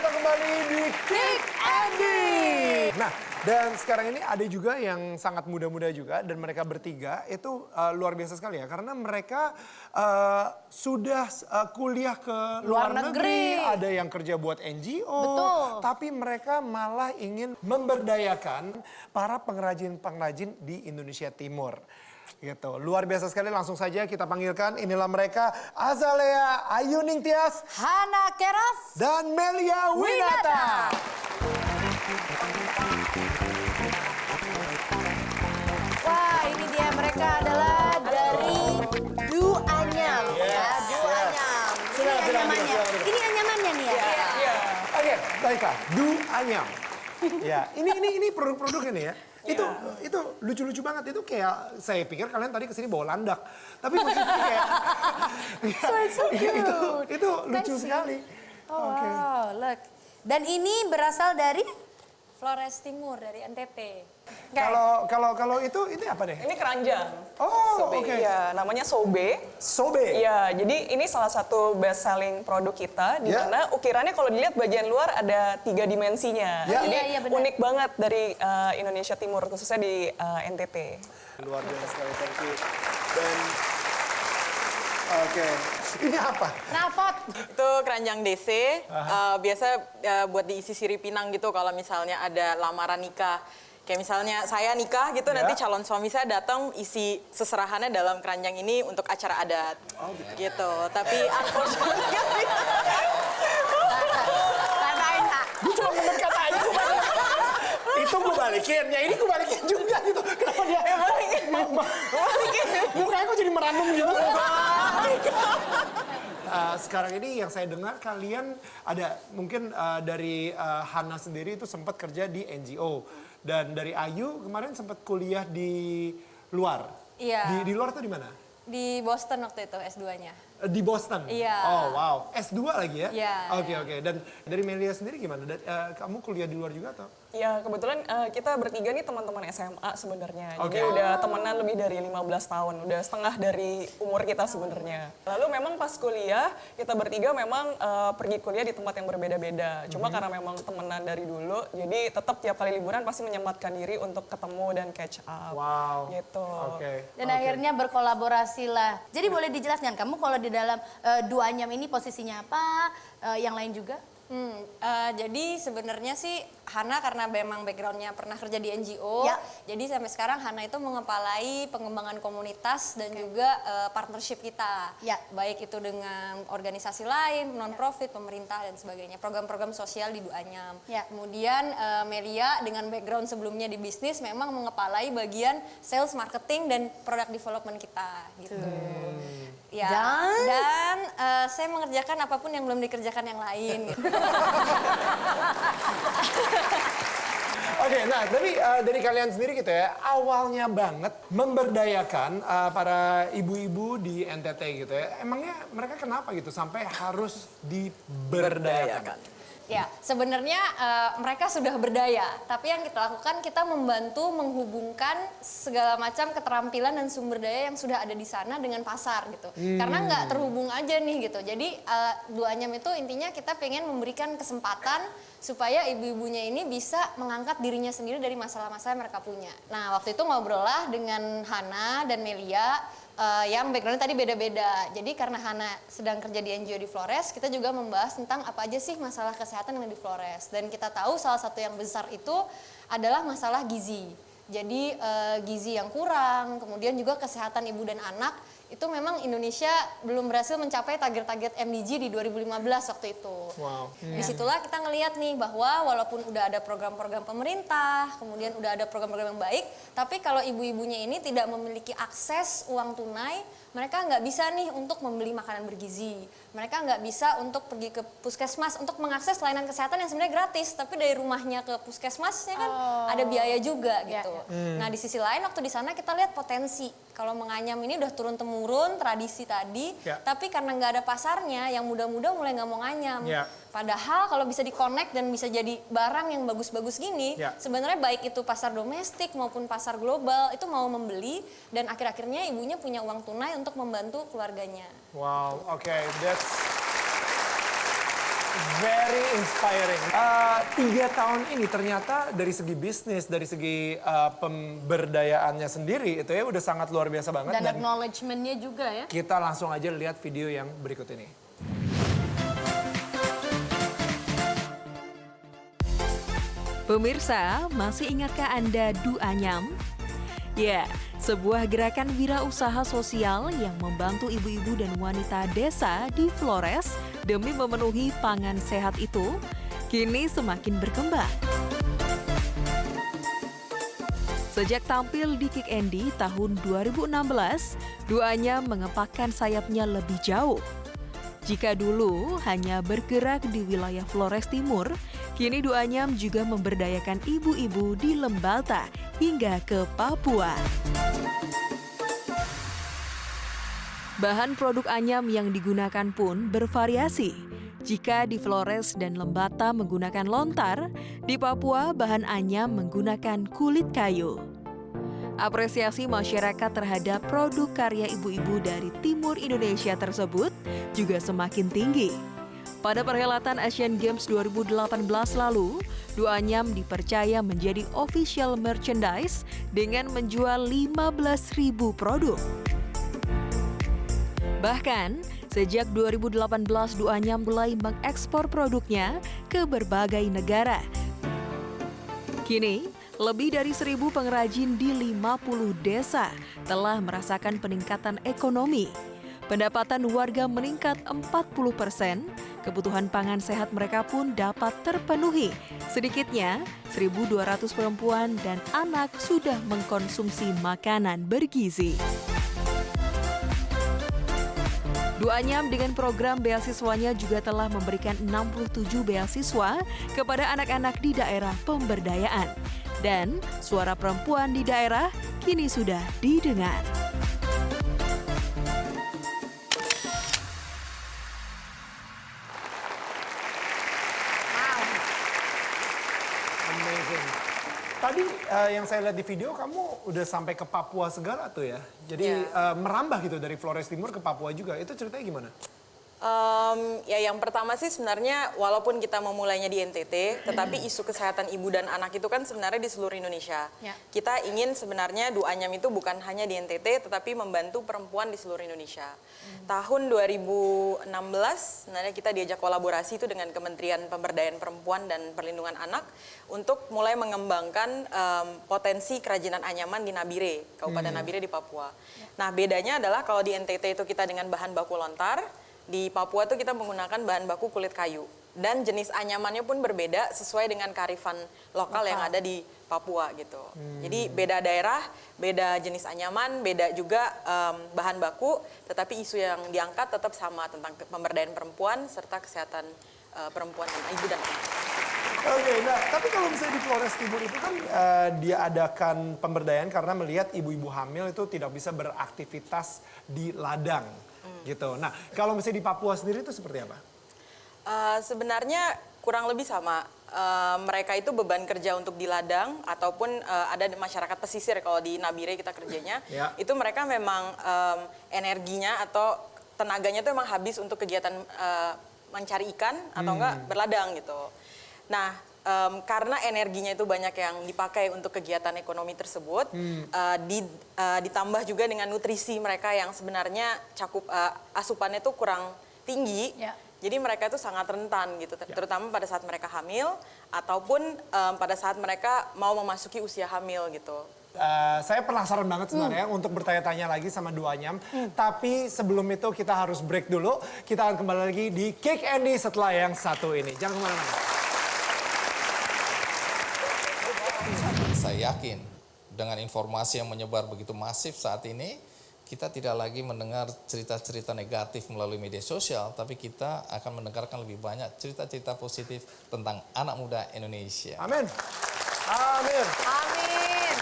datang kembali di Kick Andy. Nah, dan sekarang ini ada juga yang sangat muda-muda juga dan mereka bertiga itu luar biasa sekali ya karena mereka sudah kuliah ke luar negeri, ada yang kerja buat NGO, betul. Tapi mereka malah ingin memberdayakan para pengrajin-pengrajin di Indonesia Timur. Gitu. Luar biasa sekali, langsung saja kita panggilkan. Inilah mereka, Azalea Ayuning Tias, Hana Keras, dan Melia Winata. Wah, ini dia, mereka adalah dari Du Anyam. Ya, Du Anyam. Ini anyamannya. Ini anyamannya nih ya. Iya. Oke, baiklah. Du Anyam. Ya, ini produk-produknya nih ya. Itu lucu-lucu banget. Itu kayak saya pikir kalian tadi kesini bawa landak. Tapi maksudnya kayak itu lucu sekali. Oh, wow, look. Dan ini berasal dari Flores Timur, dari NTT. Kalau itu apa deh? Ini keranjang. Oh, oke. Iya, namanya Sobe. Sobe. Iya, jadi ini salah satu best selling produk kita di mana ukirannya kalau dilihat bagian luar ada 3 dimensinya. Ya. Jadi Iya, unik banget dari Indonesia Timur, khususnya di NTT. Luar biasa sekali, thank you. Dan oke. Ini apa? Knalpot. Itu keranjang DC, biasa buat diisi sirip pinang gitu kalau misalnya ada lamaran nikah. Kayak misalnya saya nikah gitu, nanti calon suami saya datang isi seserahannya dalam keranjang ini untuk acara adat. Oh, gitu. Tapi unfortunately... Rasain, Kak. Gue cuma mendekat aja. Itu gue balikin, ya ini gue balikin juga gitu. Kenapa dia? Balikin. Mukanya kok jadi meranum gitu. Sekarang ini yang saya dengar kalian ada mungkin dari Hana sendiri itu sempat kerja di NGO. Dan dari Ayu kemarin sempat kuliah di luar. Iya. Di luar tuh di mana? Di Boston waktu itu S2-nya. Di Boston? Iya. Oh wow, S2 lagi ya? Iya. Oke. Dan dari Melia sendiri gimana? Kamu kuliah di luar juga atau? Ya, kebetulan kita bertiga nih teman-teman SMA sebenarnya. Oke. Jadi udah temenan lebih dari 15 tahun, udah setengah dari umur kita sebenarnya. Lalu memang pas kuliah, kita bertiga memang pergi kuliah di tempat yang berbeda-beda. Cuma karena memang temenan dari dulu, jadi tetap tiap kali liburan pasti menyempatkan diri untuk ketemu dan catch up. Wow. Gitu. Oke. Dan akhirnya berkolaborasi lah. Jadi boleh dijelaskan, kamu kalau di dalam Du Anyam ini posisinya apa? Yang lain juga? Jadi sebenarnya sih Hana karena memang backgroundnya pernah kerja di NGO, Ya. jadi sampai sekarang Hana itu mengepalai pengembangan komunitas dan juga partnership kita, Ya. baik itu dengan organisasi lain, non-profit, pemerintah dan sebagainya, program-program sosial di Du Anyam. Ya. Kemudian Melia dengan background sebelumnya di bisnis memang mengepalai bagian sales, marketing dan product development kita, gitu. Ya. Dan saya mengerjakan apapun yang belum dikerjakan yang lain. Gitu. Oke, nah tapi dari kalian sendiri gitu ya, awalnya banget memberdayakan para ibu-ibu di NTT gitu ya. Emangnya mereka kenapa gitu sampai harus diberdayakan? Ya, sebenarnya mereka sudah berdaya, tapi yang kita lakukan kita membantu menghubungkan segala macam keterampilan dan sumber daya yang sudah ada di sana dengan pasar gitu. Karena nggak terhubung aja nih gitu. Jadi Du Anyam itu intinya kita pengen memberikan kesempatan supaya ibu-ibunya ini bisa mengangkat dirinya sendiri dari masalah-masalah yang mereka punya. Nah, waktu itu ngobrol lah dengan Hana dan Melia. Yang backgroundnya tadi beda-beda. Jadi karena Hana sedang kerja di NGO di Flores, kita juga membahas tentang apa aja sih masalah kesehatan yang ada di Flores. Dan kita tahu salah satu yang besar itu adalah masalah gizi. Jadi gizi yang kurang, kemudian juga kesehatan ibu dan anak, itu memang Indonesia belum berhasil mencapai target-target MDG di 2015 waktu itu. Wow. Disitulah kita ngelihat nih bahwa walaupun udah ada program-program pemerintah, kemudian udah ada program-program yang baik, tapi kalau ibu-ibunya ini tidak memiliki akses uang tunai, mereka nggak bisa nih untuk membeli makanan bergizi. Mereka nggak bisa untuk pergi ke puskesmas untuk mengakses layanan kesehatan yang sebenarnya gratis, tapi dari rumahnya ke puskesmasnya kan ada biaya juga gitu. Nah di sisi lain waktu di sana kita lihat potensi. Kalau menganyam ini udah turun-temurun tradisi tadi, tapi karena nggak ada pasarnya, yang muda-muda mulai nggak mau nganyam. Padahal kalau bisa di-connect dan bisa jadi barang yang bagus-bagus gini, sebenarnya baik itu pasar domestik maupun pasar global itu mau membeli dan akhir-akhirnya ibunya punya uang tunai untuk membantu keluarganya. Wow, oke, very inspiring. 3 tahun ini ternyata dari segi bisnis, dari segi pemberdayaannya sendiri itu ya udah sangat luar biasa banget. Dan acknowledgement-nya juga ya. Kita langsung aja lihat video yang berikut ini. Pemirsa, masih ingatkah Anda Du Anyam? Ya, sebuah gerakan wirausaha sosial yang membantu ibu-ibu dan wanita desa di Flores demi memenuhi pangan sehat itu, kini semakin berkembang. Sejak tampil di Kick Andy tahun 2016, Du Anyam mengepakkan sayapnya lebih jauh. Jika dulu hanya bergerak di wilayah Flores Timur, kini Du Anyam juga memberdayakan ibu-ibu di Lembalta hingga ke Papua. Bahan produk Anyam yang digunakan pun bervariasi. Jika di Flores dan Lembata menggunakan lontar, di Papua bahan Anyam menggunakan kulit kayu. Apresiasi masyarakat terhadap produk karya ibu-ibu dari timur Indonesia tersebut juga semakin tinggi. Pada perhelatan Asian Games 2018 lalu, Du Anyam dipercaya menjadi official merchandise dengan menjual 15.000 produk. Bahkan, sejak 2018 Du Anyam mulai mengekspor produknya ke berbagai negara. Kini, lebih dari 1.000 pengrajin di 50 desa telah merasakan peningkatan ekonomi. Pendapatan warga meningkat 40%, kebutuhan pangan sehat mereka pun dapat terpenuhi. Sedikitnya, 1.200 perempuan dan anak sudah mengkonsumsi makanan bergizi. Du Anyam dengan program beasiswanya juga telah memberikan 67 beasiswa kepada anak-anak di daerah pemberdayaan. Dan suara perempuan di daerah kini sudah didengar. Amazing. Tadi yang saya lihat di video kamu udah sampai ke Papua segala tuh ya. Jadi merambah gitu dari Flores Timur ke Papua juga. Itu ceritanya gimana? Ya yang pertama sih sebenarnya walaupun kita memulainya di NTT, tetapi isu kesehatan ibu dan anak itu kan sebenarnya di seluruh Indonesia. Ya. Kita ingin sebenarnya Du Anyam itu bukan hanya di NTT, tetapi membantu perempuan di seluruh Indonesia. Tahun 2016 sebenarnya kita diajak kolaborasi itu dengan Kementerian Pemberdayaan Perempuan dan Perlindungan Anak untuk mulai mengembangkan potensi kerajinan anyaman di Nabire, Kabupaten Nabire di Papua. Nah bedanya adalah kalau di NTT itu kita dengan bahan baku lontar, di Papua tuh kita menggunakan bahan baku kulit kayu. Dan jenis anyamannya pun berbeda sesuai dengan kearifan lokal yang ada di Papua gitu. Jadi beda daerah, beda jenis anyaman, beda juga bahan baku, tetapi isu yang diangkat tetap sama tentang pemberdayaan perempuan serta kesehatan perempuan dan ibu dan anak. Oke, nah tapi kalau misalnya di Flores Timur itu kan dia adakan pemberdayaan karena melihat ibu-ibu hamil itu tidak bisa beraktivitas di ladang gitu. Nah kalau misalnya di Papua sendiri itu seperti apa? Sebenarnya kurang lebih sama. Mereka itu beban kerja untuk di ladang ataupun ada di masyarakat pesisir kalau di Nabire kita kerjanya. Itu mereka memang energinya atau tenaganya itu memang habis untuk kegiatan mencari ikan atau enggak berladang gitu. Nah, karena energinya itu banyak yang dipakai untuk kegiatan ekonomi tersebut, ditambah juga dengan nutrisi mereka yang sebenarnya cakup asupannya itu kurang tinggi. Jadi mereka itu sangat rentan gitu, terutama pada saat mereka hamil ataupun pada saat mereka mau memasuki usia hamil gitu. Saya penasaran banget sebenarnya untuk bertanya-tanya lagi sama Du Anyam. Tapi sebelum itu kita harus break dulu. Kita akan kembali lagi di Kick Andy setelah yang satu ini. Jangan kemana-mana. Saya yakin dengan informasi yang menyebar begitu masif saat ini, kita tidak lagi mendengar cerita-cerita negatif melalui media sosial, tapi kita akan mendengarkan lebih banyak cerita-cerita positif tentang anak muda Indonesia. Amin. Amin. Amin.